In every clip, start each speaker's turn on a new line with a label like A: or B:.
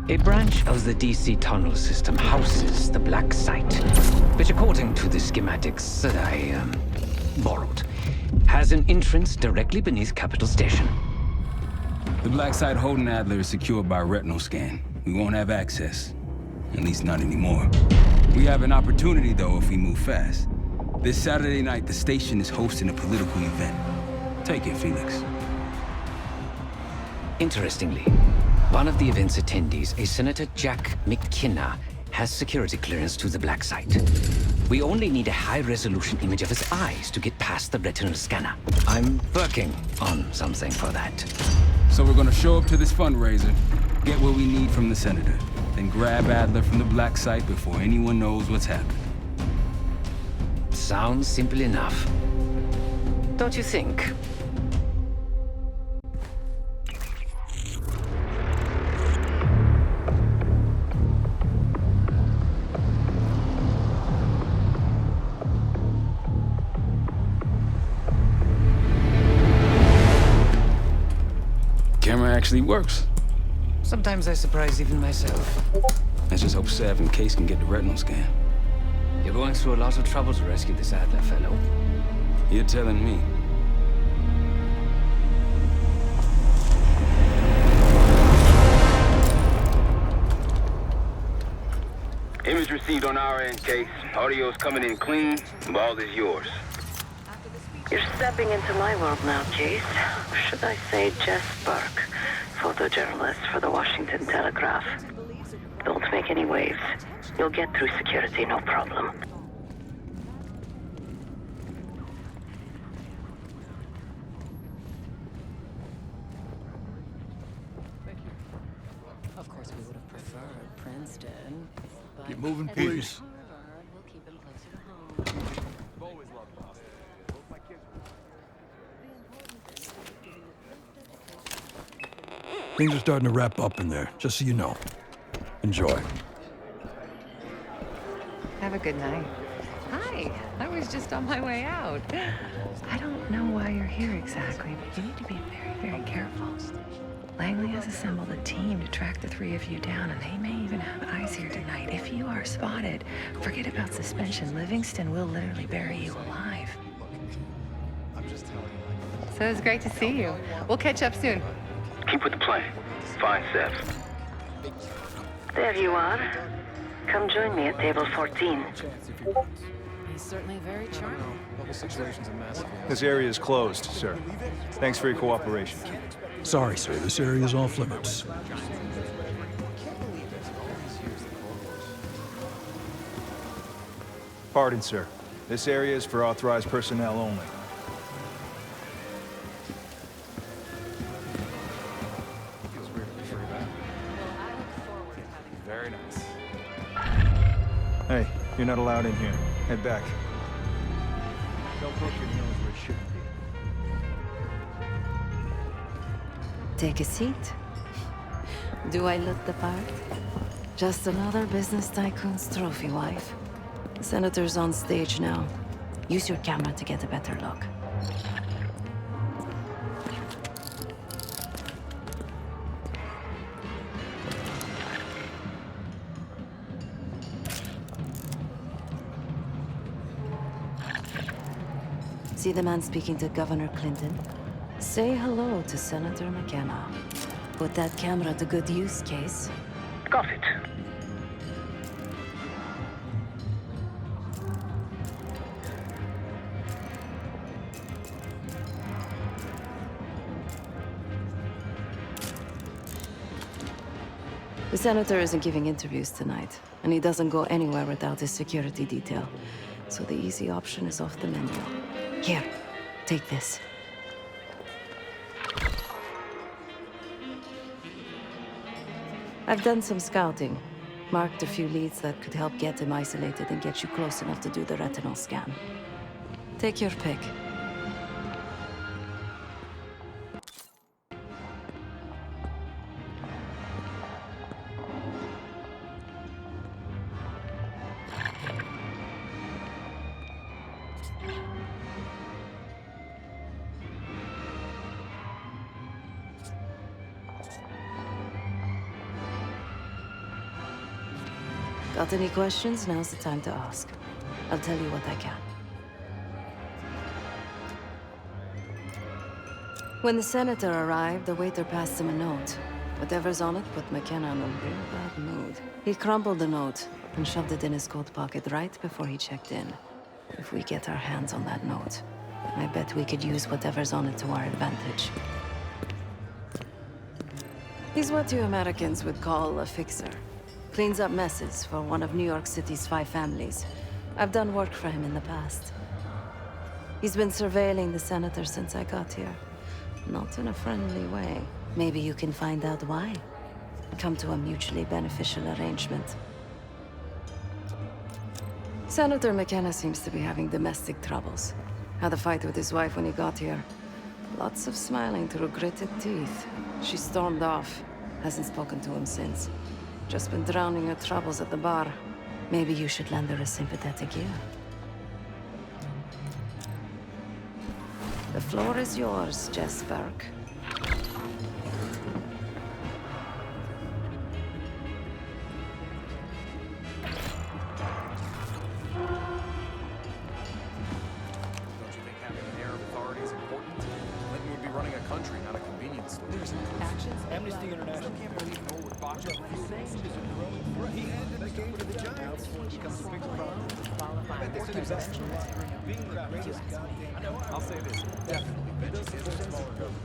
A: A branch of the DC tunnel system houses the black site, which according to the schematics that I borrowed, has an entrance directly beneath Capital Station.
B: The black site holding Adler is secured by retinal scan. We won't have access. At least not anymore. We have an opportunity, though, if we move fast. This Saturday night, the station is hosting a political event. Take it, Felix.
A: Interestingly, one of the event's attendees, a Senator Jack McKenna, has security clearance to the black site. We only need a high-resolution image of his eyes to get past the retinal scanner. I'm working on something for that.
B: So we're gonna show up to this fundraiser, get what we need from the senator, then grab Adler from the black site before anyone knows what's happening.
A: Sounds simple enough. Don't you think?
B: Camera actually works.
A: Sometimes I surprise even myself.
B: Let's just hope Sav and Case can get the retinal scan.
A: You're going through a lot of trouble to rescue this Adler fellow.
B: You're telling me.
C: Image received on our end, Case. Audio's coming in clean. Ball is yours.
D: You're stepping into my world now, Case. Or should I say Jess Burke, photojournalist for the Washington Telegraph. Don't make any waves. You'll get through security, no problem.
E: Of course, we would have preferred Princeton, but
F: Keep moving, please.
E: we'll keep it closer to home.
F: Things are starting to wrap up in there, just so you know. Enjoy.
G: Have a good night. Hi, I was just on my way out. I don't know why you're here exactly, but you need to be very, very careful. Langley has assembled a team to track the three of you down, and they may even have eyes here tonight. If you are spotted, forget about suspension. Livingston will literally bury you alive. So it was great to see you. We'll catch up soon.
C: Keep with the plan. Find Sav.
D: There you are. Come join me at table 14.
E: He's certainly very charming.
H: This area is closed, sir. Thanks for your cooperation.
F: Sorry, sir, this area is off limits.
H: Pardon, sir. This area is for authorized personnel only.
C: Very nice.
H: Hey, you're not allowed in here. Head back. Don't poke your nose where it shouldn't be.
E: Take a seat. Do I look the part? Just another business tycoon's trophy wife. The senator's on stage now. Use your camera to get a better look. See the man speaking to Governor Clinton? Say hello to Senator McKenna. Put that camera to good use, Case.
C: Got it.
E: The senator isn't giving interviews tonight, and he doesn't go anywhere without his security detail. So the easy option is off the menu. Here, take this. I've done some scouting. Marked a few leads that could help get him isolated and get you close enough to do the retinal scan. Take your pick. Got any questions? Now's the time to ask. I'll tell you what I can. When the senator arrived, the waiter passed him a note. Whatever's on it put McKenna in a real bad mood. He crumpled the note and shoved it in his coat pocket right before he checked in. If we get our hands on that note, I bet we could use whatever's on it to our advantage. He's what you Americans would call a fixer. Cleans up messes for one of New York City's 5 families. I've done work for him in the past. He's been surveilling the senator since I got here. Not in a friendly way. Maybe you can find out why. Come to a mutually beneficial arrangement. Senator McKenna seems to be having domestic troubles. Had a fight with his wife when he got here. Lots of smiling through gritted teeth. She stormed off. Hasn't spoken to him since. Just been drowning her troubles at the bar. Maybe you should lend her a sympathetic ear. The floor is yours, Jess Burke.
I: I'll say this, definitely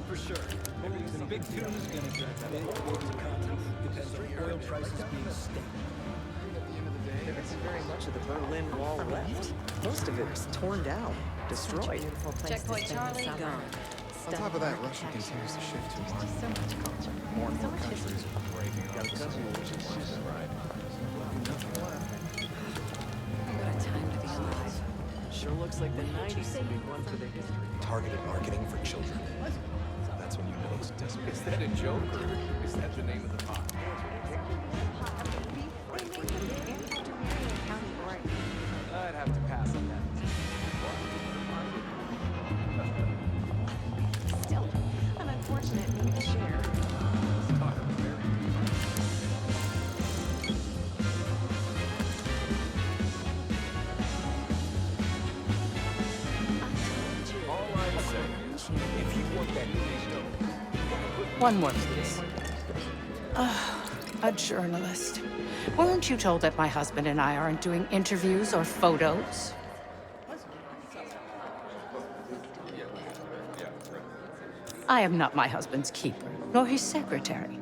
I: for sure. The big two is going to drive that depends on oil prices being stable.
J: There's very much of the Berlin Wall left. Most of it was torn down, destroyed.
E: Checkpoint Charlie, gone.
K: On top of that, Russia continues to shift to market.
G: So much culture.
K: More and more countries are breaking up the civil war. Right.
E: What a time to be alive.
J: Sure looks like the 90s will be one for their history.
K: Targeted marketing for children. That's when you know it's desperate.
I: Is that a joke or is that the name of the pot? I'd have to pass on that.
G: Still, an unfortunate need to share.
L: One more, please. A journalist. Weren't you told that my husband and I aren't doing interviews or photos? I am not my husband's keeper, nor his secretary.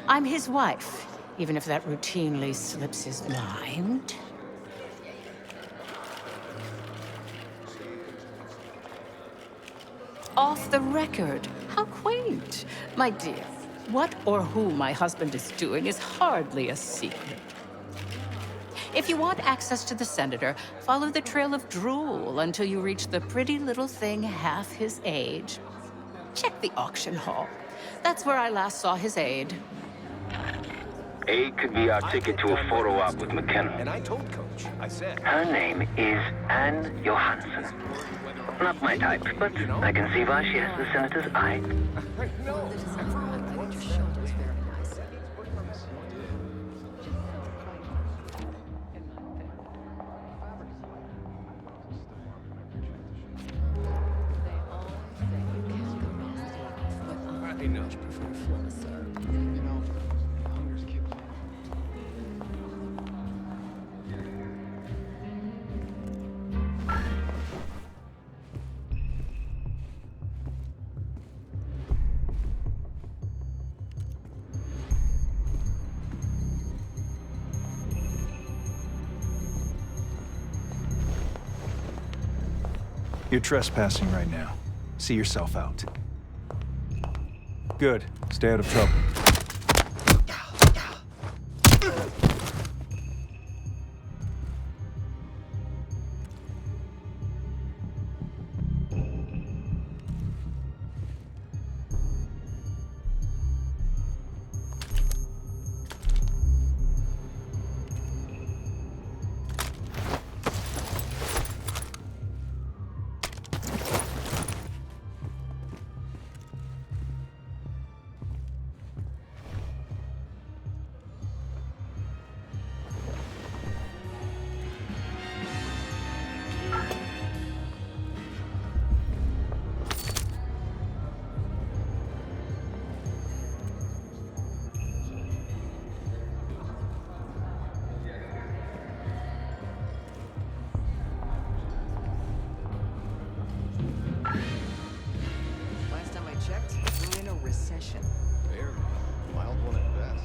L: I'm his wife, even if that routinely slips his mind. Off the record. How quaint. My dear, what or who my husband is doing is hardly a secret. If you want access to the senator, follow the trail of drool until you reach the pretty little thing half his age. Check the auction hall. That's where I last saw his aide.
C: Aid could be our ticket to a photo op with McKenna.
K: And I told Coach, I said...
C: Her name is Anne Johansson. Not my type, but I can see why she has the senator's eye.
K: No,
I: I know.
H: You're trespassing right now. See yourself out. Good. Stay out of trouble.
J: session.
K: Very mild one at best.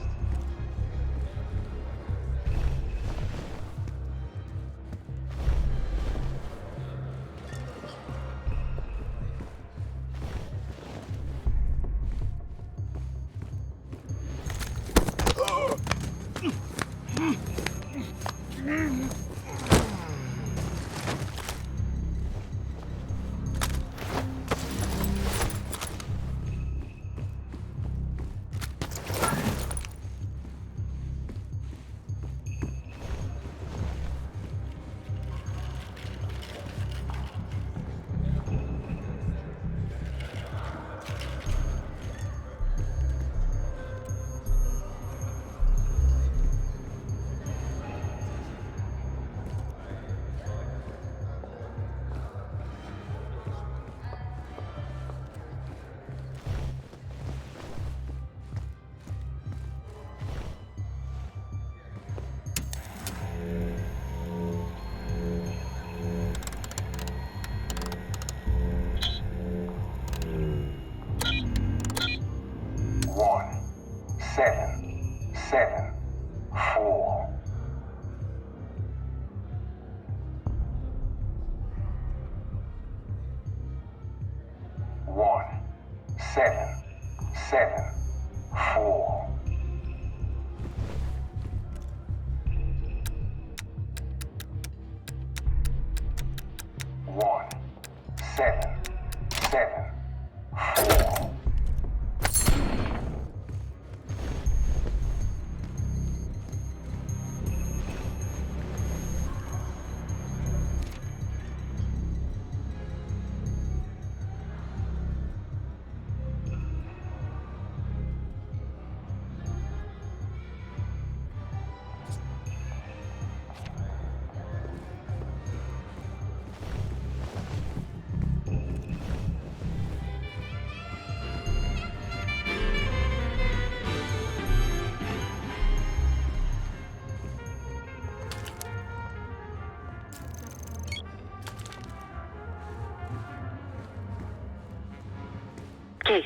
D: Case,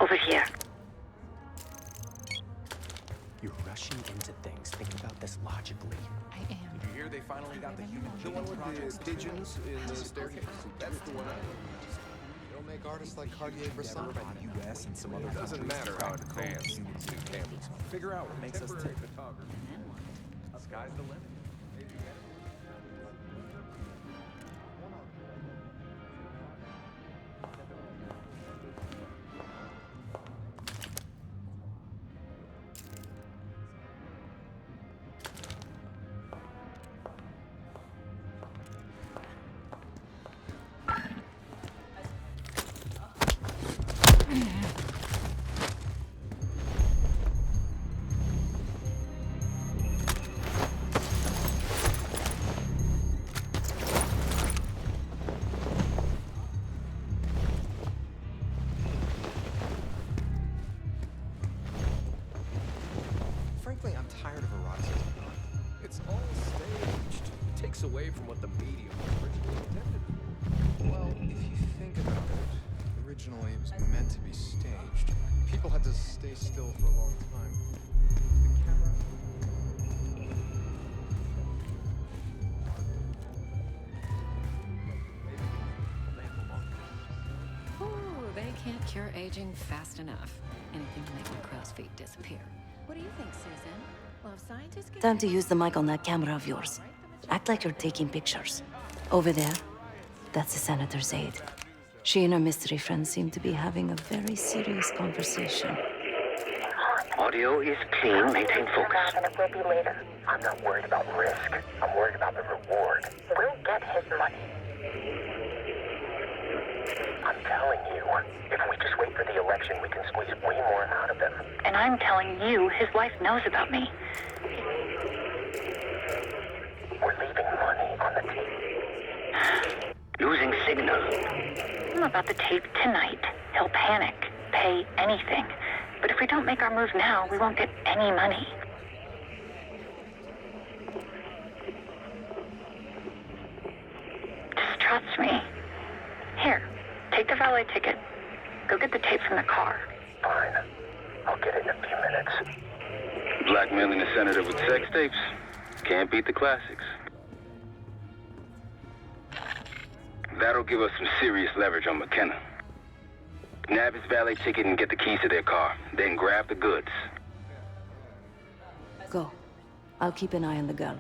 D: over here.
M: You're rushing into things. Think about this logically.
G: I am.
K: Did you hear they finally got the human with the pigeons in the staircase? That's the one I want. It'll make artists like Cartier-Bresson by the U.S. and some other countries. Doesn't matter how advanced these new cameras are. Figure out what makes us tick. Sky's the limit. Frankly, I'm tired of eroticism. It's all staged. It takes away from what the medium was originally intended for. Well, if you think about it, originally it was meant to be staged. People had to stay still for a long time. The camera...
G: Ooh, they can't cure aging fast enough. Anything to make my crow's feet disappear. What do you think, Susan? Well, if scientists can...
E: Time to use the mic on that camera of yours. Act like you're taking pictures. Over there, that's the senator's aide. She and her mystery friend seem to be having a very serious conversation.
C: Audio is clean. Maintain focus.
N: It will be later. I'm not worried about risk. I'm worried about the reward. We'll get his money. I'm telling you, if we just wait for the election, we can squeeze way more out of him.
D: And I'm telling you, his wife knows about me.
N: We're leaving money on the tape.
C: Losing signal.
D: I'm about the tape tonight. He'll panic, pay anything. But if we don't make our move now, we won't get any money. Just trust me. Here, take the valet ticket. Go get the tape from the car.
N: Fine. mine. I'll get it in a few minutes.
B: Blackmailing the senator with sex tapes? Can't beat the classics. That'll give us some serious leverage on McKenna. Nab his valet ticket and get the keys to their car. Then grab the goods.
E: Go. I'll keep an eye on the girl.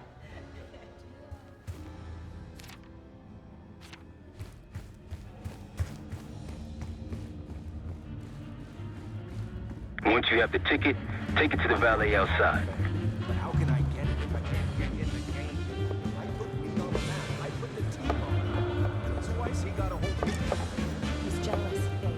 B: Once you have the ticket, take it to the valet outside.
I: But how can I get it if I can't get in the game? I put me on the map. I put the team on the map. Twice he got a hold of me.
E: He's jealous, baby.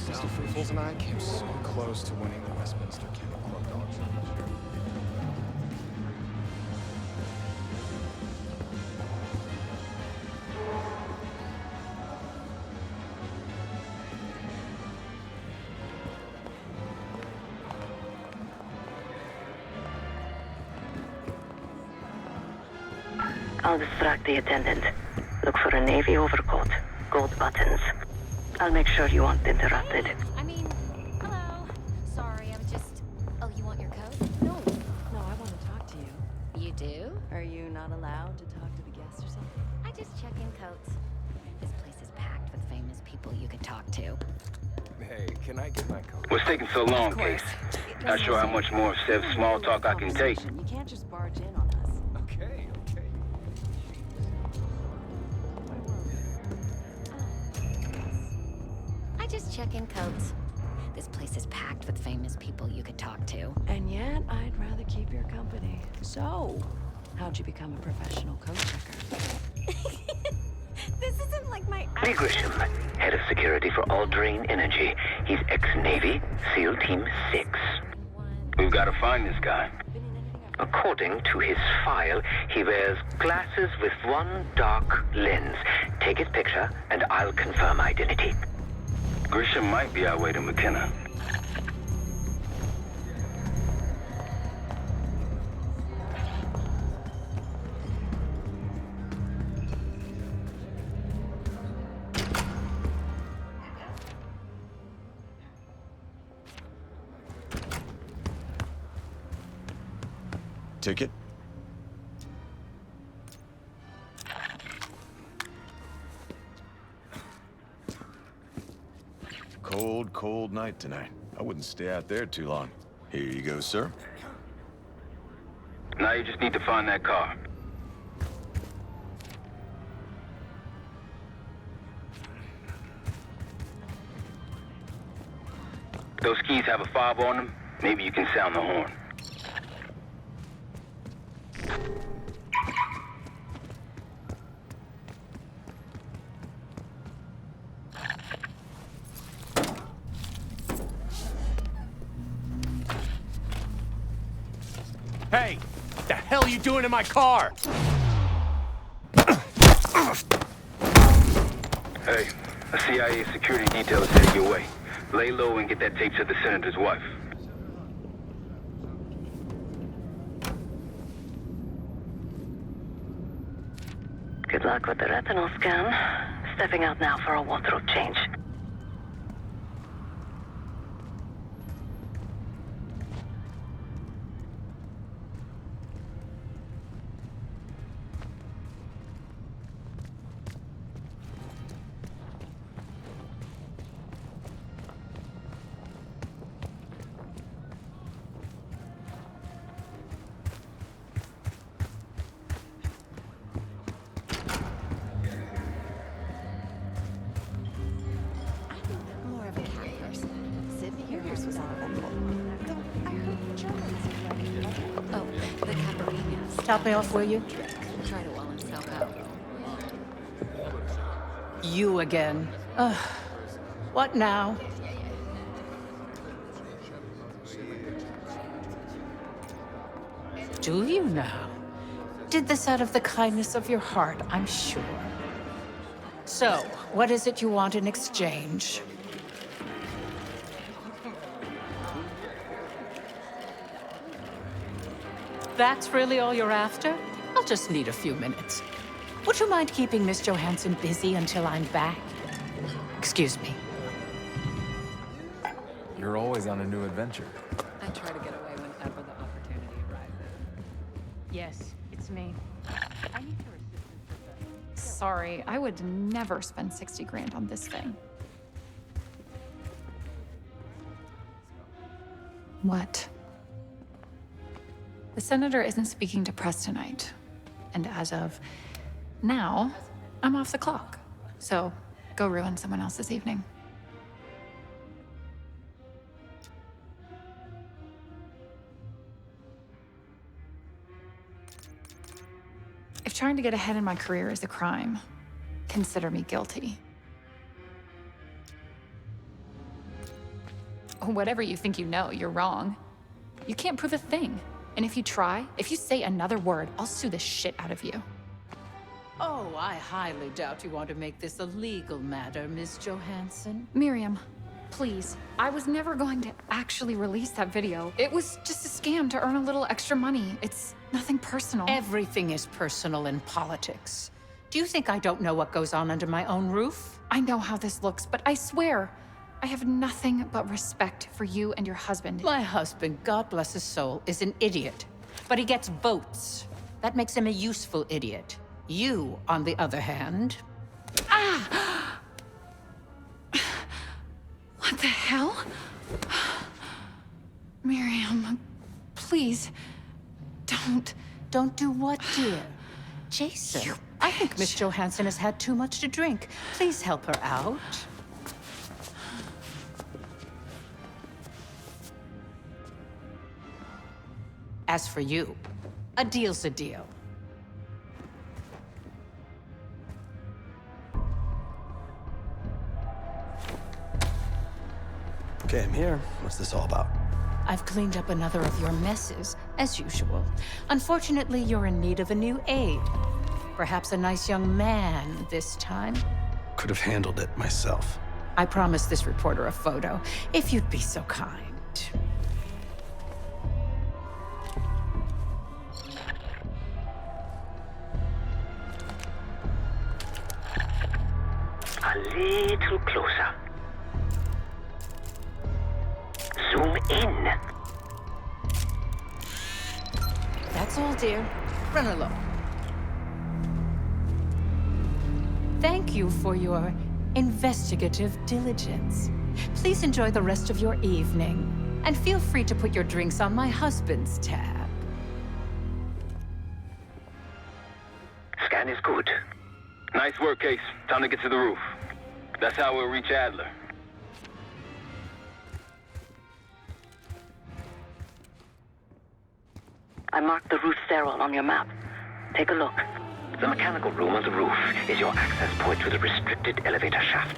K: Mr. Freefalls and I came so close to winning the Westminster Kennel Club Dog Show this year.
D: I'll distract the attendant. Look for a navy overcoat, gold buttons. I'll make sure you aren't interrupted.
O: I mean, hello. Sorry, I was just... Oh, you want your coat?
E: No, I want to talk to you.
O: You do?
E: Are you not allowed to talk to the guests or something?
O: I just check in coats. This place is packed with famous people you could talk to.
K: Hey, can I get my coat?
B: What's taking so long, Case? Not sure how much more Sev's small talk I can take.
E: You can't just barge in on us.
K: Okay.
O: I just check in coats. This place is packed with famous people you could talk to.
E: And yet, I'd rather keep your company. So, how'd you become a professional coat checker?
O: This isn't like my...
C: Lee Grisham, head of security for Alderain Energy. He's ex-Navy, SEAL Team 6.
B: We've got to find this guy.
C: According to his file, he wears glasses with one dark lens. Take his picture, and I'll confirm identity.
B: Grisham might be our way to McKenna.
P: Ticket? Cold, cold night tonight. I wouldn't stay out there too long. Here you go, sir.
B: Now you just need to find that car. Those keys have a fob on them. Maybe you can sound the horn.
Q: Hey, what the hell are you doing in my car?
B: Hey, a CIA security detail is heading your way. Lay low and get that tape to the senator's wife.
D: Good luck with the retinal scan. Stepping out now for a wardrobe change.
O: Oh, the Caparinas.
L: Top me off, will you?
O: Try to wall himself out.
L: You again. Ugh. What now? Do you now? Did this out of the kindness of your heart, I'm sure. So, what is it you want in exchange? That's really all you're after? I'll just need a few minutes. Would you mind keeping Miss Johansson busy until I'm back? Excuse me.
K: You're always on a new adventure.
G: I try to get away whenever the opportunity arises.
R: Yes, it's me. I need your assistance with the... Sorry, I would never spend 60 grand on this thing. What? The senator isn't speaking to press tonight. And as of now, I'm off the clock. So, go ruin someone else's evening. If trying to get ahead in my career is a crime, consider me guilty. Whatever you think you know, you're wrong. You can't prove a thing. And if you try, if you say another word, I'll sue the shit out of you.
L: Oh, I highly doubt you want to make this a legal matter, Miss Johansson.
R: Miriam, please. I was never going to actually release that video. It was just a scam to earn a little extra money. It's nothing personal.
L: Everything is personal in politics. Do you think I don't know what goes on under my own roof?
R: I know how this looks, but I swear, I have nothing but respect for you and your husband.
L: My husband, God bless his soul, is an idiot. But he gets votes. That makes him a useful idiot. You, on the other hand...
R: Ah! What the hell? Miriam, please, don't...
L: Don't do what, dear? Jason, I think Miss Johansson has had too much to drink. Please help her out. As for you, a deal's a deal.
M: Okay, I'm here. What's this all about?
L: I've cleaned up another of your messes, as usual. Unfortunately, you're in need of a new aide. Perhaps a nice young man this time.
M: Could have handled it myself.
L: I promised this reporter a photo, if you'd be so kind.
C: A little closer. Zoom in.
L: That's all, dear. Run along. Thank you for your investigative diligence. Please enjoy the rest of your evening, and feel free to put your drinks on my husband's tab.
C: Scan is good.
S: Nice work, Case. Time to get to the roof. That's how we'll reach Adler.
D: I marked the roof sterile on your map. Take a look.
C: The mechanical room on the roof is your access point to the restricted elevator shaft.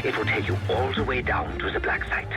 C: It will take you all the way down to the black site.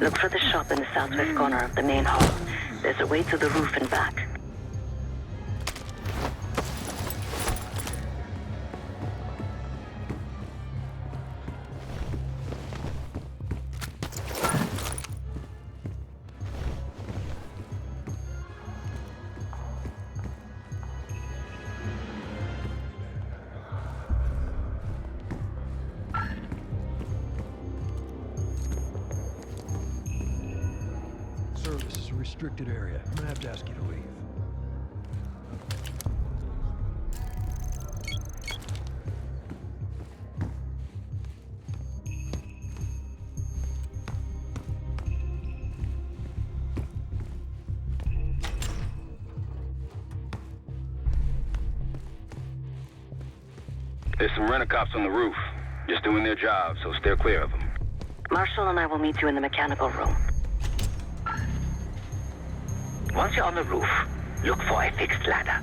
D: Look for the shop in the southwest corner of the main hall. There's a way to the roof and back.
F: Sir, this is a restricted area. I'm gonna have to ask you to leave.
S: There's some rent-a-cops on the roof. Just doing their job, so steer clear of them.
D: Marshall and I will meet you in the mechanical room.
C: Once you're on the roof, look for a fixed ladder.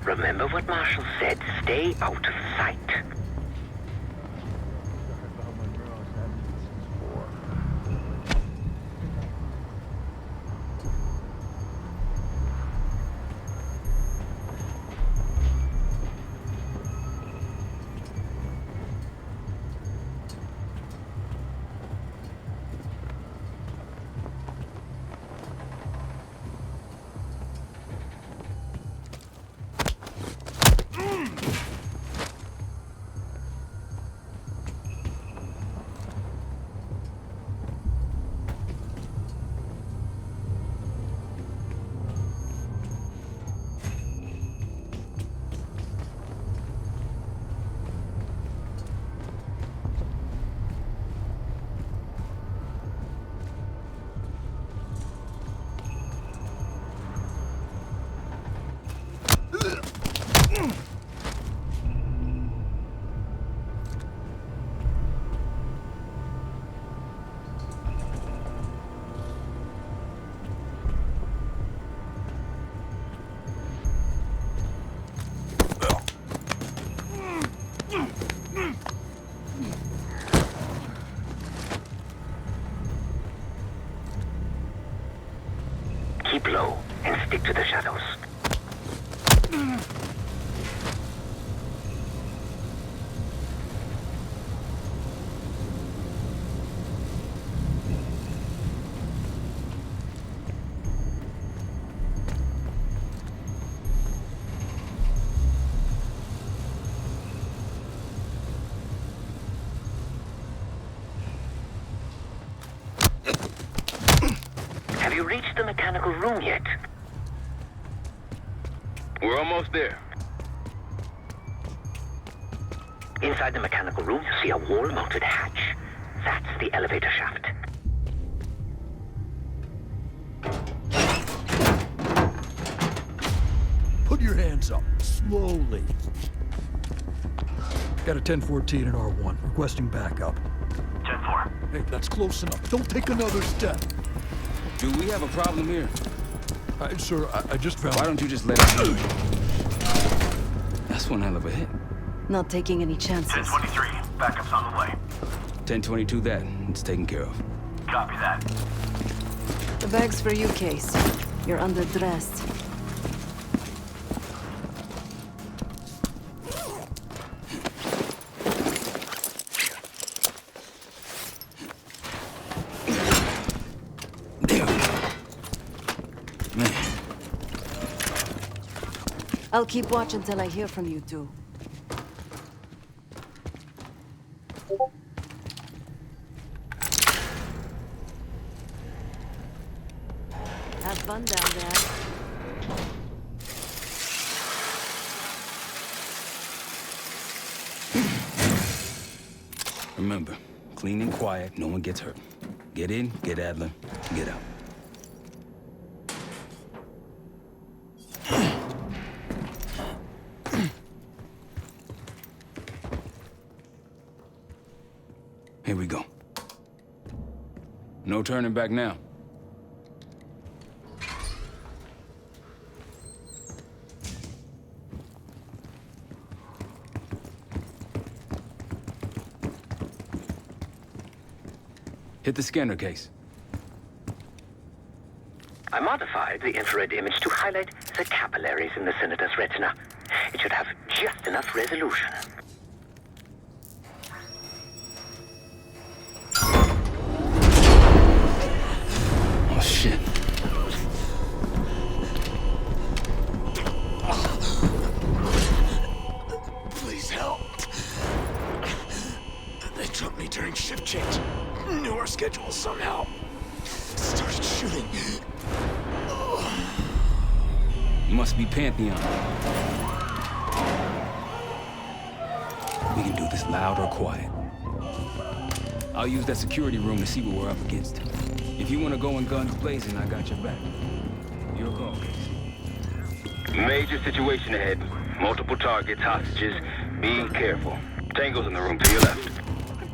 C: Remember what Marshall said, stay out of sight. Keep low and stick to the shadows. Have you reached the mechanical room yet?
S: We're almost there.
C: Inside the mechanical room, you see a wall-mounted hatch. That's the elevator shaft.
F: Put your hands up, slowly. Got a 1014 and R1, requesting backup.
N: 10-4.
F: Hey, that's close enough. Don't take another step.
B: Do we have a problem here?
F: Sir, I just found...
B: Why don't you just let it go? That's one hell of a hit.
E: Not taking any chances.
N: 10-23. Backup's on the way.
B: 1022 that. It's taken care of.
N: Copy that.
E: The bag's for you, Case. You're underdressed. I'll keep watch until I hear from you two. Have fun down
B: there. Remember, clean and quiet, no one gets hurt. Get in, get Adler, get out. Here we go. No turning back now. Hit the scanner case.
C: I modified the infrared image to highlight the capillaries in the senator's retina. It should have just enough resolution.
B: Oh, shit.
T: Please help. They took me during shift change. Knew our schedule somehow. Started shooting.
B: Must be Pantheon. We can do this loud or quiet. I'll use that security room to see what we're up against. If you want to go in guns blazing, I got your back. Your call, Case.
S: Major situation ahead. Multiple targets, hostages. Be careful. Tango's in the room to your left.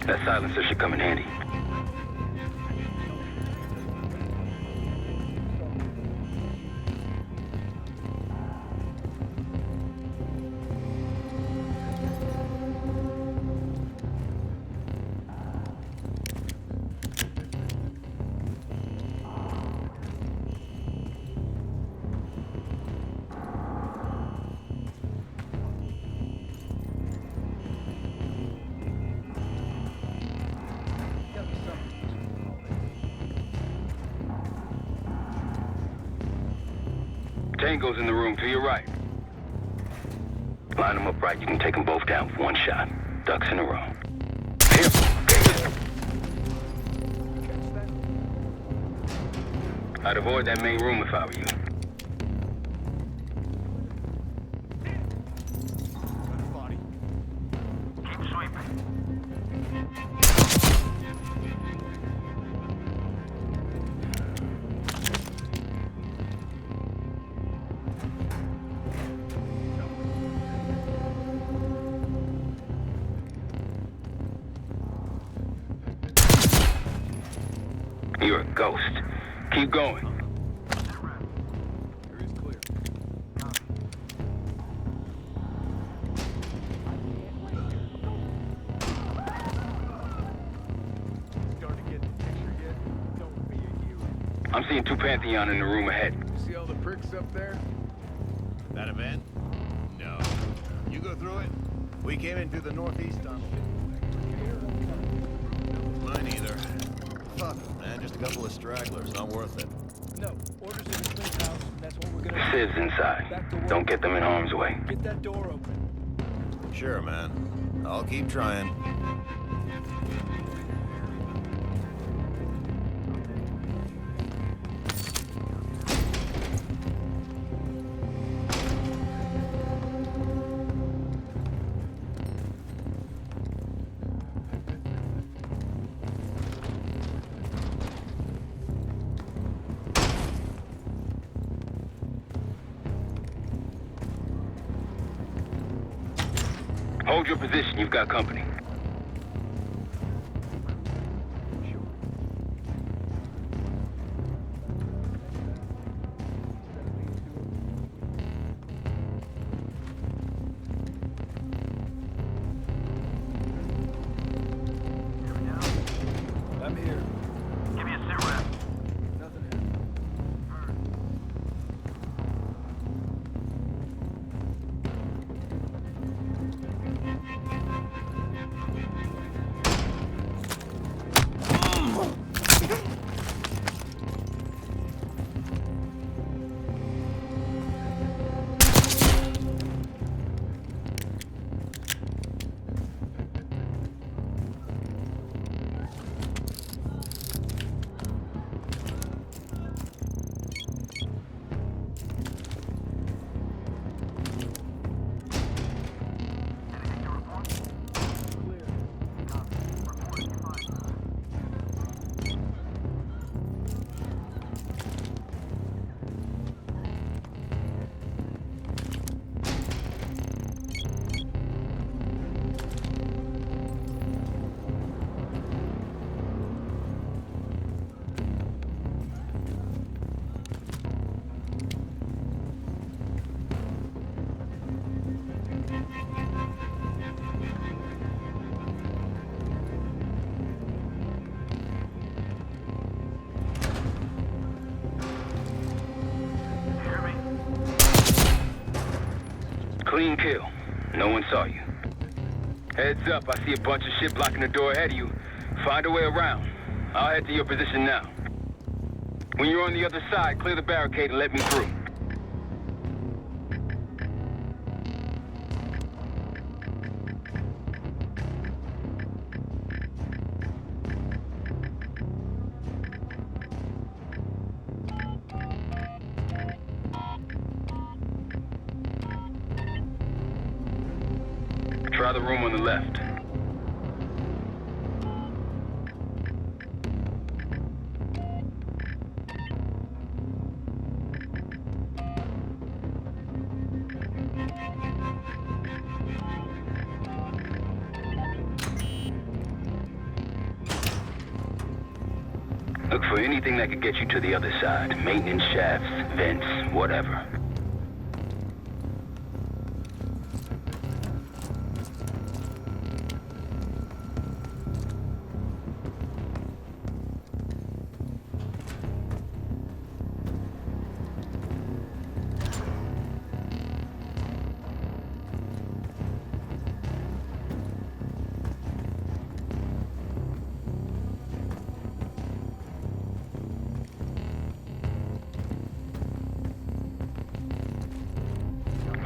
S: That silencer should come in handy. Tango's in the room to your right. Line them up right. You can take them both down with one shot. Ducks in a row. I'd avoid that main room if I were you. You're a ghost. Keep going. I'm seeing two Pantheon in the room ahead.
K: See all the pricks up there?
P: That event? No. You go through it. We came in through the northeast tunnel. Mine either. Fuck it, man. Just a couple of stragglers. Not worth it.
I: No. Orders in the clean house. That's what we're gonna do.
S: Sid's inside. Don't get them in harm's way.
I: Get that door open.
P: Sure, man. I'll keep trying.
S: Hold your position. You've got company.
I: I'm here.
N: Give me a sit rep.
S: Clean kill. No one saw you. Heads up, I see a bunch of shit blocking the door ahead of you. Find a way around. I'll head to your position now. When you're on the other side, clear the barricade and let me through. Try the room on the left. Look for anything that could get you to the other side. Maintenance shafts, vents, whatever.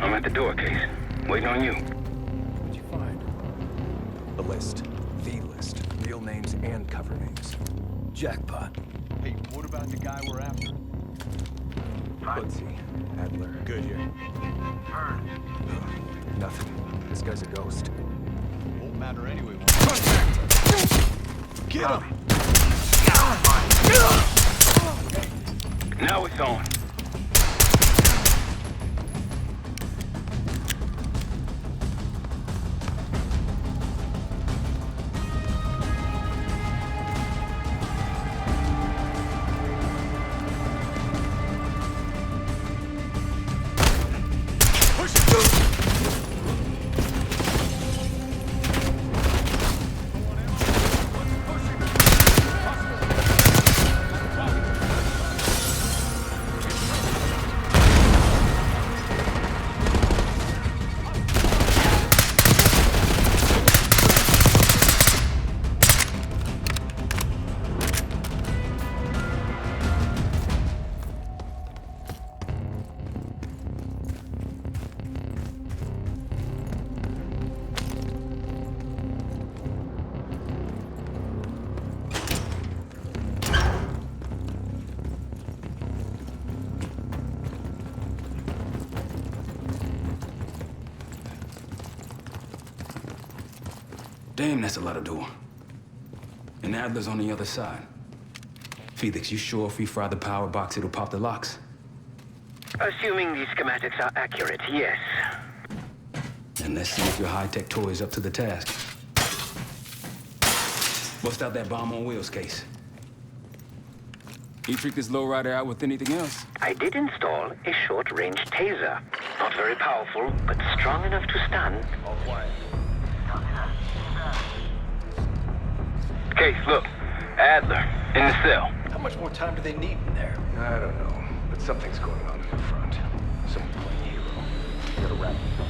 S: I'm at the door, Case. Waiting on you.
M: What'd you find? The list. The list. Real names and cover names. Jackpot.
T: Hey, what about the guy we're after?
M: Let's see. Adler.
T: Good here.
M: Nothing. This guy's a ghost.
T: Won't matter anyway.
M: Get him!
S: Now it's on.
B: Damn, that's a lot of door. And Adler's on the other side. Felix, you sure if we fry the power box, it'll pop the locks?
C: Assuming these schematics are accurate, yes.
B: And let's see if your high-tech toy is up to the task. Bust out that bomb on wheels, Case. You trick this lowrider out with anything else?
C: I did install a short-range taser. Not very powerful, but strong enough to stun.
P: All quiet.
S: Case, look. Adler, in the cell.
I: How much more time do they need in there?
M: I don't know, but something's going on in the front. Someone playing hero. You gotta wrap it up.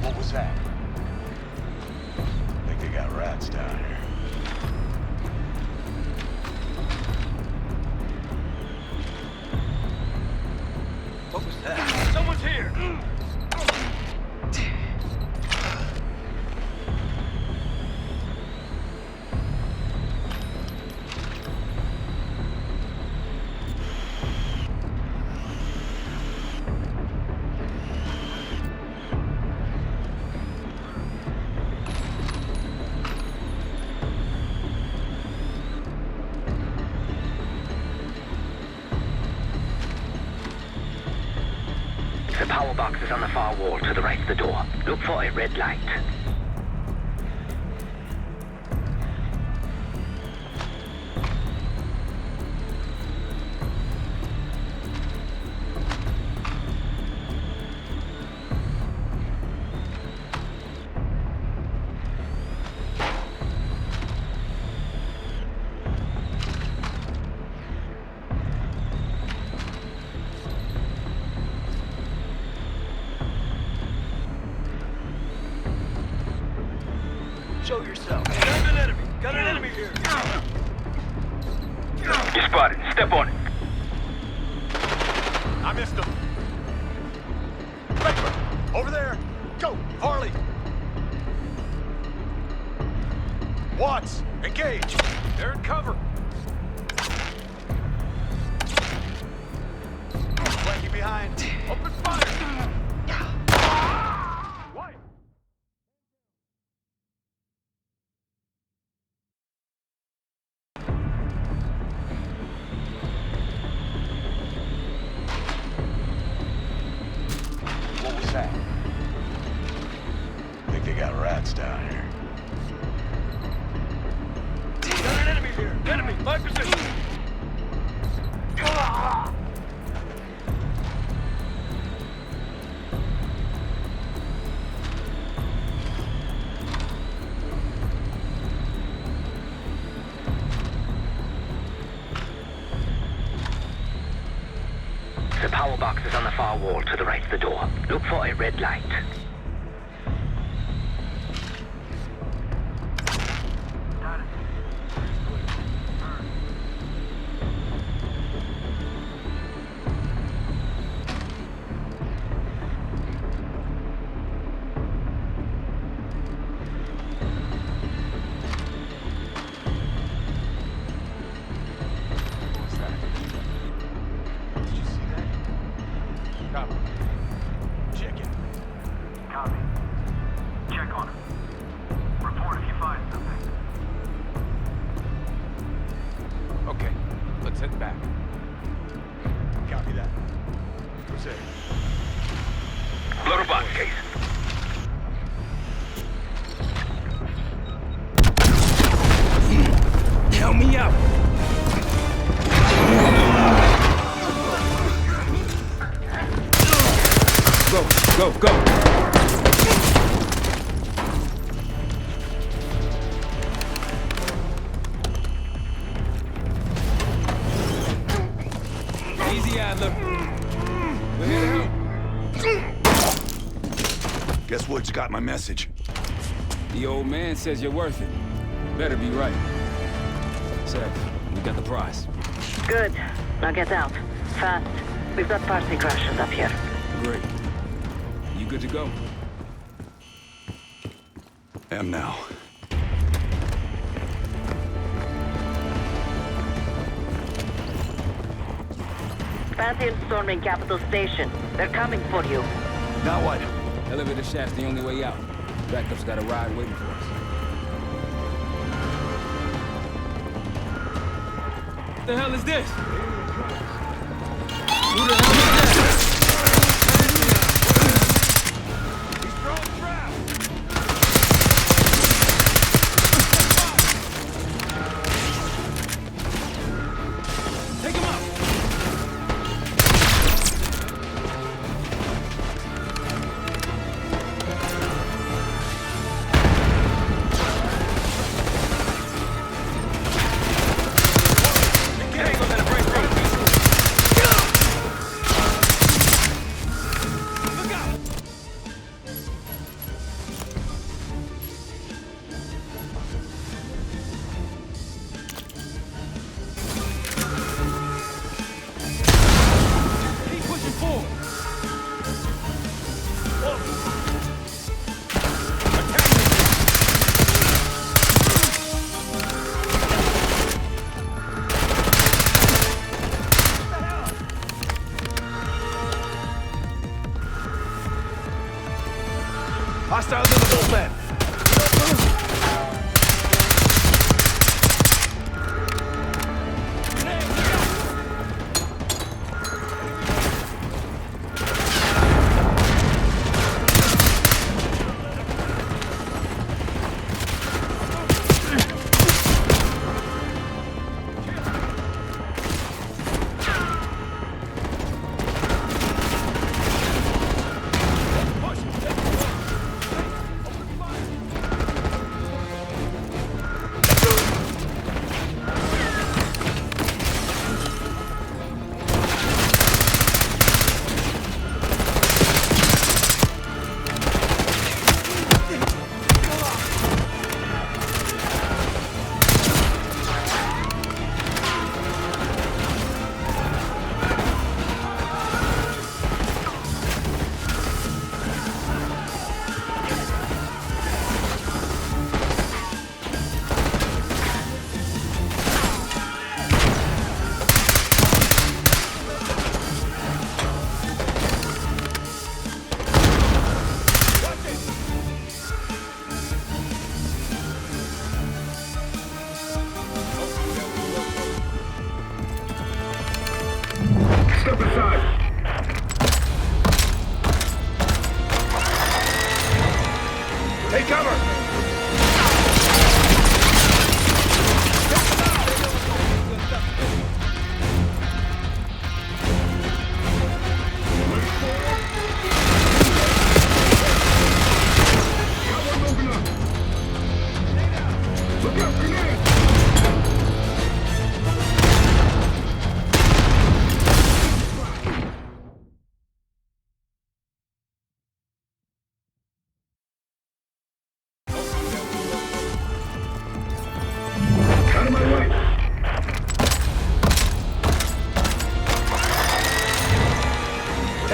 P: What was that? Think they got rats down here.
I: What was that? Someone's here!
C: The power box is on the far wall to the right of the door. Look for a red light.
T: Show yourself. Got an enemy. Got an enemy here.
S: You spotted. Step on it.
P: I missed him. Vector, over there. Go, Harley. Watts, engage. They're in cover. Flanking behind. Open fire. White.
T: What was that? Think they got rats down here. Got an enemy here! Enemy! My position!
C: The power box is on the far wall to the right of the door. Look for a red light.
P: Copy. Check it.
T: Copy. Check on him. Report if you find something.
P: Okay, let's head back. Copy that. Proceed.
S: Load a box case.
B: Help me out. Go, go. Easy, Adler. We're here to help.
T: Guess Woods got my message.
B: The old man says you're worth it. Better be right. Seth, we got the prize.
D: Good. Now get out. Fast. We've got party crashers up here.
B: Great. You good to go?
T: Am now.
D: Pantheon storming Capital Station. They're coming for you.
T: Now what?
B: Elevator shaft's the only way out. Backup's got a ride waiting for us. What the hell is this? Who the hell is that?
T: Hostiles in the bullpen.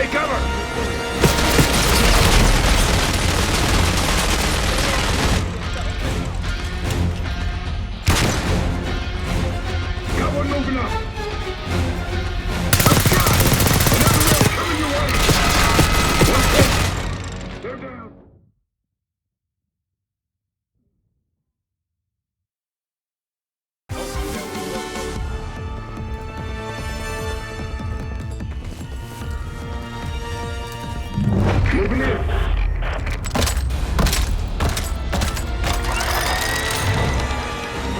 S: Take cover! Got one moving up. Let's go! Another rail coming your way. One hit. They're down. Moving in.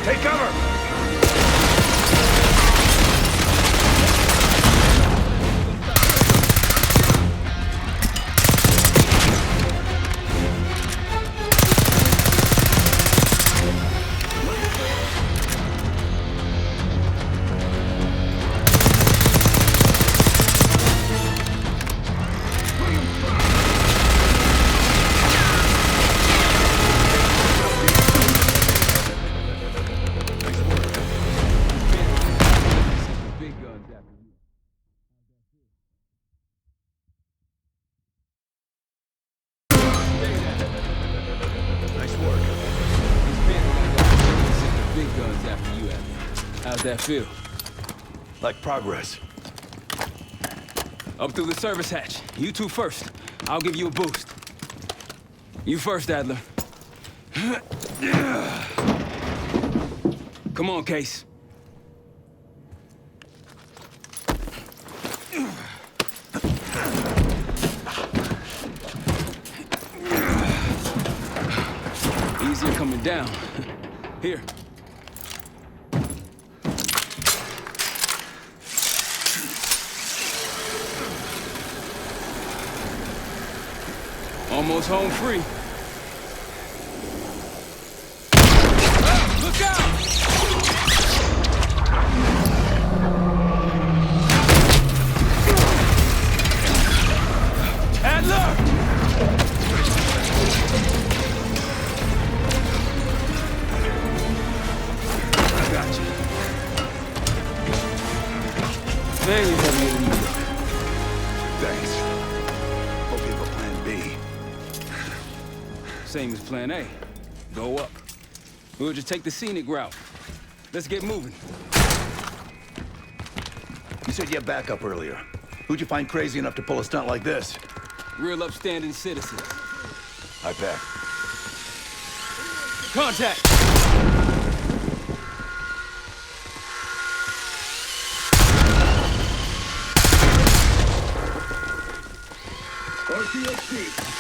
S: Take cover!
B: How's that feel?
T: Like progress.
B: Up through the service hatch. You two first. I'll give you a boost. You first, Adler. Come on, Case. Easier coming down. Here. Almost home free. Look out! Adler! I got you. Man, you're heavier than you look.
T: Thanks. Hope you have a plan B.
B: Same as plan A. Go up. We'll just take the scenic route. Let's get moving.
T: You said you had backup earlier. Who'd you find crazy enough to pull a stunt like this?
B: Real upstanding citizens.
T: I bet.
B: Contact!
S: RCXD.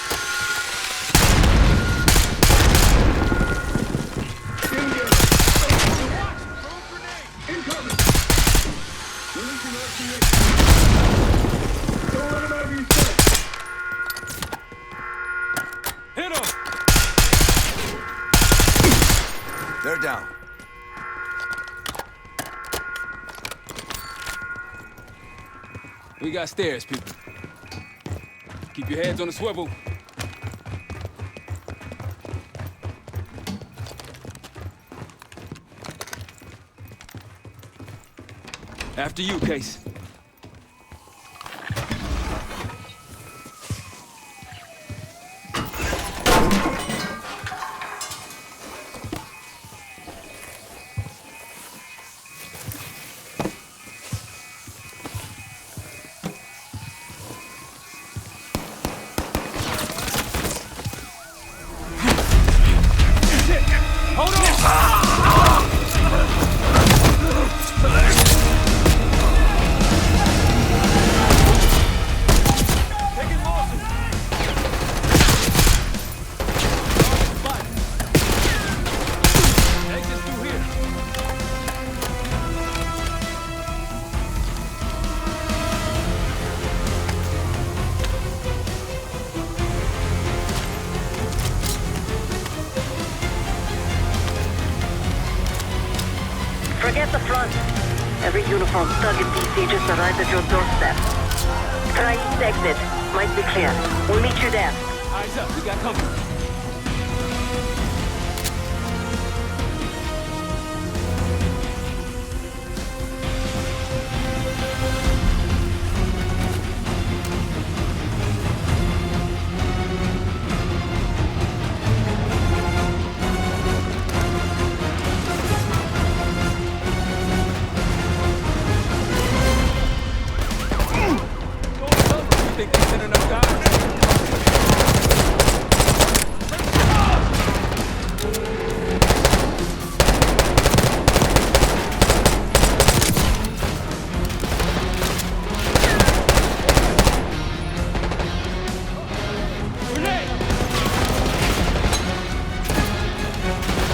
B: Hit him!
T: They're down.
B: We got stairs, people. Keep your heads on the swivel. After you, Case. Hold on! Taking losses. Exit through here.
D: Forget the front. Every uniform thug in DC just arrived at your doorstep. Try east exit. Might be clear. We'll meet you there.
B: Eyes up, we got company. think they sent enough guys?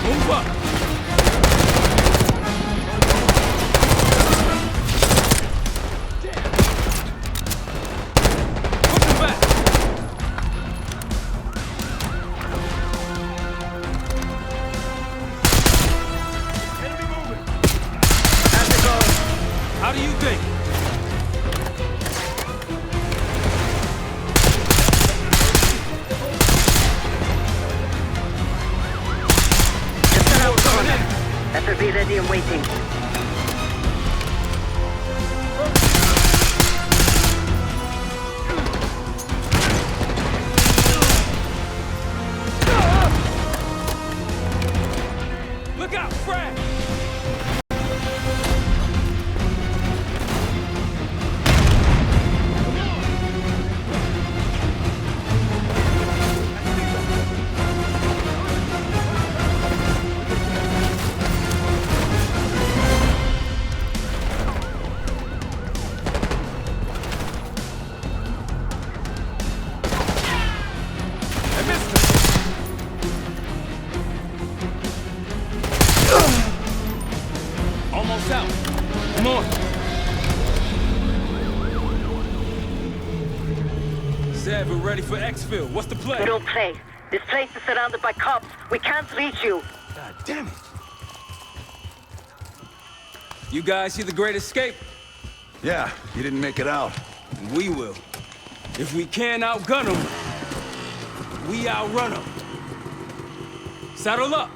B: Move up! Push him back! Enemy moving! How's it going? How do you think?
D: Better be ready and waiting.
B: Look out, Fred! Almost out. Come on. Said we're ready for exfil. What's the play?
D: We don't play. This place is surrounded by cops. We can't reach you.
B: God damn it. You guys see the Great Escape?
U: Yeah, you didn't make it out.
B: We will. If we can't outgun them, we outrun them. Saddle up.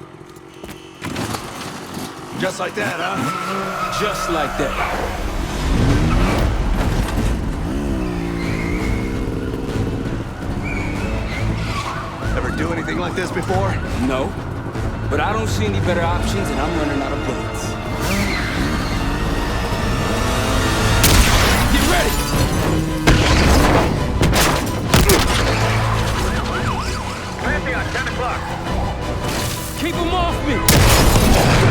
U: Just like that, huh?
B: Just like that.
U: Ever do anything like this before?
B: No. But I don't see any better options and I'm running out of bullets. Get ready!
P: Clancy on 10 o'clock.
B: Keep them off me!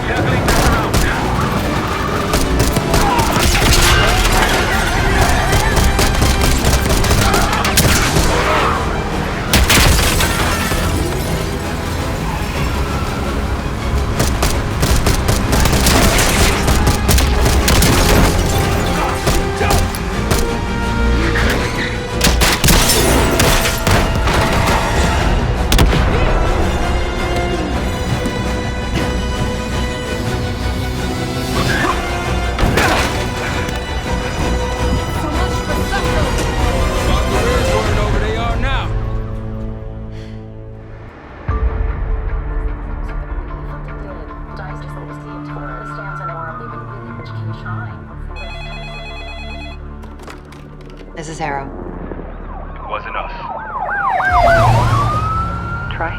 P: Circling back around now.
G: This is Arrow.
S: It wasn't us.
G: Troy?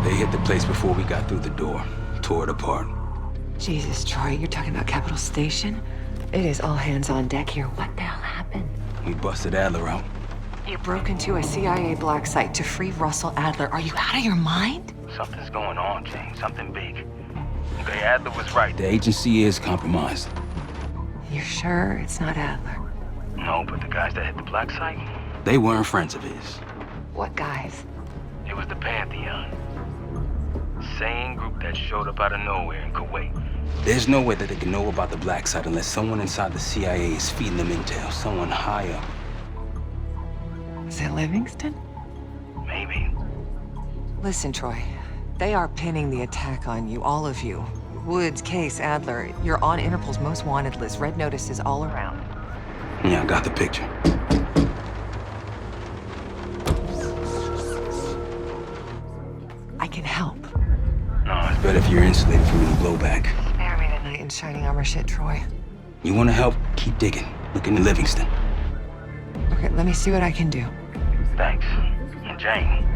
B: They hit the place before we got through the door. Tore it apart.
G: Jesus, Troy, you're talking about Capitol Station? It is all hands on deck here. What the hell happened?
B: We busted Adler out.
G: You broke into a CIA black site to free Russell Adler. Are you out of your mind?
S: Something's going on, Jane. Something big. Okay, Adler was right.
B: The agency is compromised.
G: You're sure it's not Adler?
S: No, but the guys that hit the black site,
B: They weren't friends of his.
G: What guys?
S: it was the Pantheon. Same group that showed up out of nowhere in Kuwait.
B: There's no way that they can know about the black site unless someone inside the CIA is feeding them intel. Someone high up.
G: Is it Livingston?
S: Maybe.
G: Listen, Troy. They are pinning the attack on you, all of you. Woods, Case, Adler. You're on Interpol's most wanted list. Red notices all around.
B: Yeah, I got the picture.
G: I can help.
B: No, it's better if you're insulated from any blowback.
G: Spare me tonight in shining armor shit, Troy.
B: You want to help? Keep digging. Look into Livingston.
G: Okay, let me see what I can do.
S: Thanks. And Jane.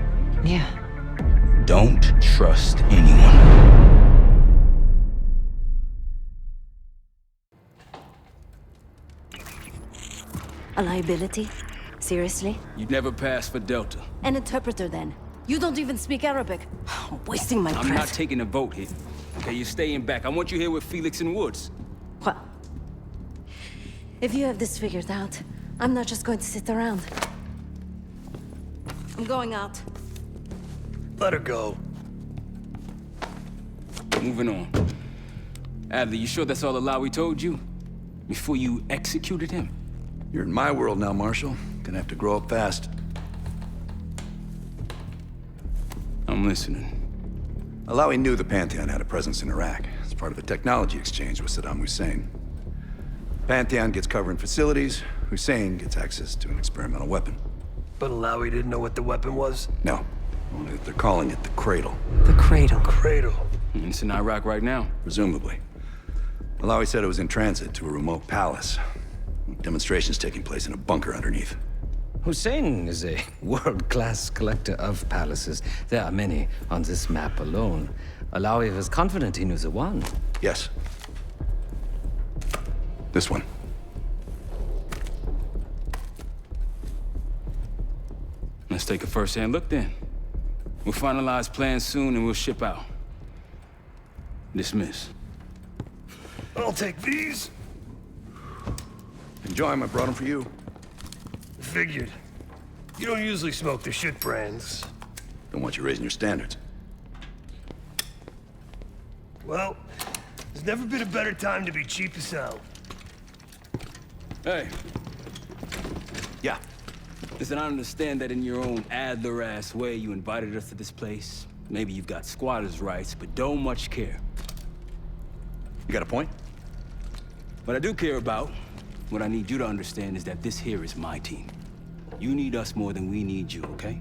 G: Yeah.
B: Don't trust anyone.
E: A liability? Seriously?
B: You'd never pass for Delta.
E: An interpreter, then. You don't even speak Arabic. Wasting my breath.
B: I'm not taking a vote here. Okay, you're staying back. I want you here with Felix and Woods.
E: Well, if you have this figured out, I'm not just going to sit around. I'm going out.
T: Let her go.
B: Moving on. Adler, you sure that's all Alawi told you? Before you executed him?
F: You're in my world now, Marshal. Gonna have to grow up fast.
B: I'm listening.
F: Alawi knew the Pantheon had a presence in Iraq. It's part of a technology exchange with Saddam Hussein. Pantheon gets covering facilities. Hussein gets access to an experimental weapon.
T: But Alawi didn't know what the weapon was?
F: No. Only that they're calling it the Cradle.
J: The Cradle.
T: Cradle.
B: And it's in Iraq right now.
F: Presumably. Alawi said it was in transit to a remote palace. Demonstrations taking place in a bunker underneath.
A: Hussein is a world-class collector of palaces. There are many on this map alone. Alawi was confident he knew the one.
F: Yes. This one.
B: Let's take a first-hand look then. We'll finalize plans soon and we'll ship out. Dismiss.
T: I'll take these.
F: Enjoy them. I brought them for you.
T: Figured. You don't usually smoke the shit brands.
F: Don't want you raising your standards.
T: Well, there's never been a better time to be cheap as hell.
B: Hey.
F: Yeah.
B: Listen, I understand that in your own Adler-ass way you invited us to this place. Maybe you've got squatters' rights, but don't much care.
F: You got a point?
B: What I do care about, what I need you to understand is that this here is my team. You need us more than we need you, okay?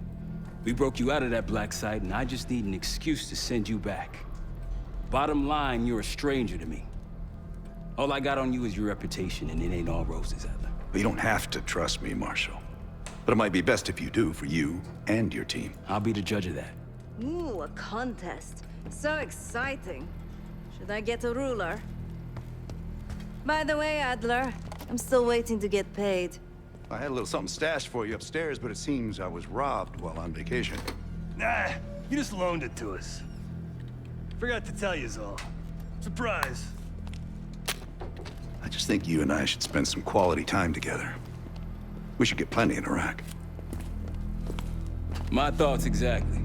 B: We broke you out of that black site, and I just need an excuse to send you back. Bottom line, you're a stranger to me. All I got on you is your reputation, and it ain't all roses, Adler.
F: But you don't have to trust me, Marshal. But it might be best if you do, for you and your team.
B: I'll be the judge of that.
E: Ooh, a contest. So exciting. Should I get a ruler? By the way, Adler, I'm still waiting to get paid.
F: I had a little something stashed for you upstairs, but it seems I was robbed while on vacation.
T: Nah, you just loaned it to us. Forgot to tell yous all. Surprise.
F: I just think you and I should spend some quality time together. We should get plenty in Iraq.
B: My thoughts exactly.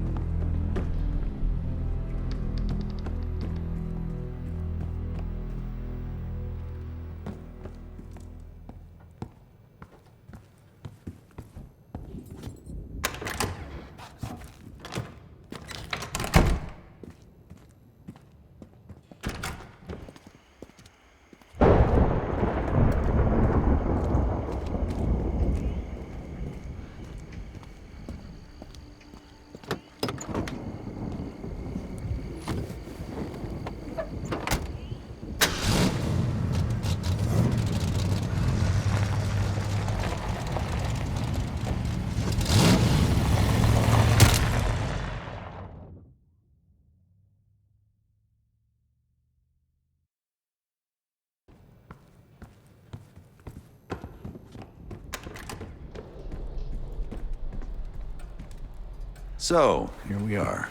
F: So, here we are.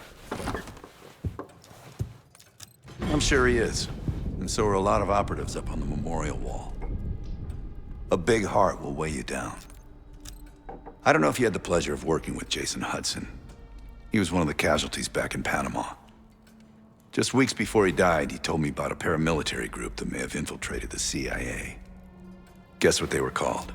F: I'm sure he is. And so are a lot of operatives up on the memorial wall. A big heart will weigh you down. I don't know if you had the pleasure of working with Jason Hudson. He was one of the casualties back in Panama. Just weeks before he died, he told me about a paramilitary group that may have infiltrated the CIA. Guess what they were called?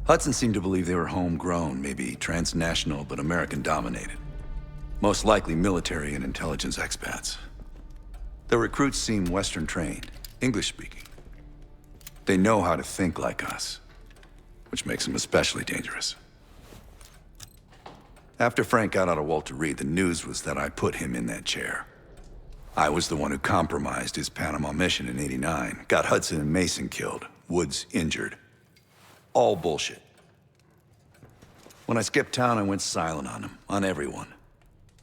F: Hudson seemed to believe they were homegrown, maybe transnational, but American-dominated. Most likely military and intelligence expats. The recruits seem Western-trained, English-speaking. They know how to think like us, which makes them especially dangerous. After Frank got out of Walter Reed, the news was that I put him in that chair. I was the one who compromised his Panama mission in '89, got Hudson and Mason killed, Woods injured. All bullshit. When I skipped town, I went silent on him, on everyone.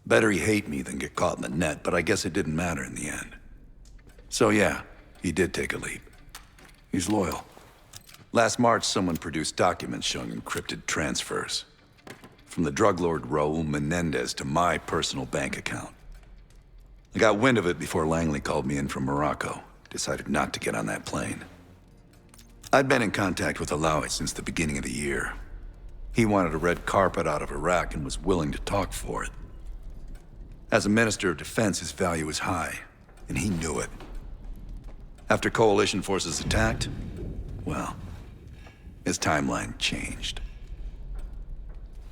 F: Better he hate me than get caught in the net, but I guess it didn't matter in the end. So yeah, he did take a leap. He's loyal. Last March, someone produced documents showing encrypted transfers. From the drug lord Raul Menendez to my personal bank account. I got wind of it before Langley called me in from Morocco. Decided not to get on that plane. I'd been in contact with Alawi since the beginning of the year. He wanted a red carpet out of Iraq and was willing to talk for it. As a Minister of Defense, his value was high, and he knew it. After coalition forces attacked, well, his timeline changed.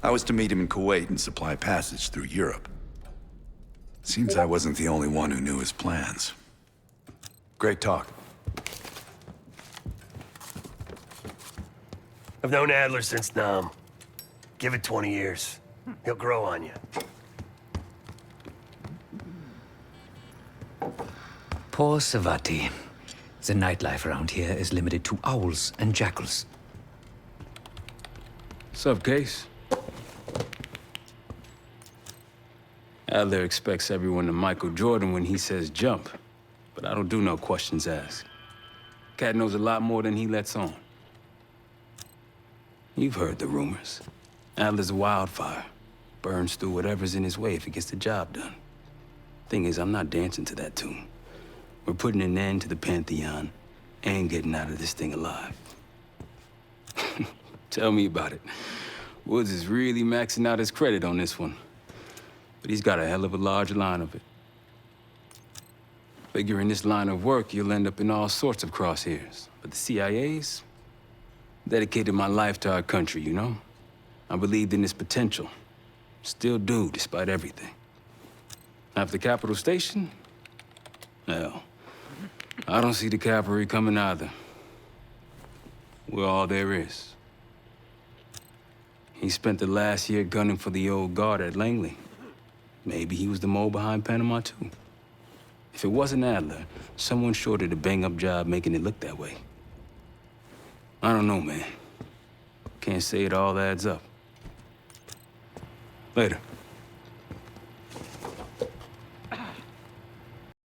F: I was to meet him in Kuwait and supply passage through Europe. Seems I wasn't the only one who knew his plans. Great talk.
H: I've known Adler since Nam. Give it 20 years. He'll grow on you.
A: Poor Savati. The nightlife around here is limited to owls and jackals.
B: Sup, Case? Adler expects everyone to Michael Jordan when he says jump, but I don't do no questions asked. Cat knows a lot more than he lets on. You've heard the rumors. Adler's a wildfire. Burns through whatever's in his way if he gets the job done. Thing is, I'm not dancing to that tune. We're putting an end to the Pantheon and getting out of this thing alive. Tell me about it. Woods is really maxing out his credit on this one. But he's got a hell of a large line of it. Figure in this line of work, you'll end up in all sorts of crosshairs. But the CIA's dedicated my life to our country, you know? I believed in its potential. Still do, despite everything. After Capital Station? Hell, I don't see the cavalry coming either. We're all there is. He spent the last year gunning for the old guard at Langley. Maybe he was the mole behind Panama, too. If it wasn't Adler, someone sure did a bang-up job making it look that way. I don't know, man. Can't say it all adds up. Later.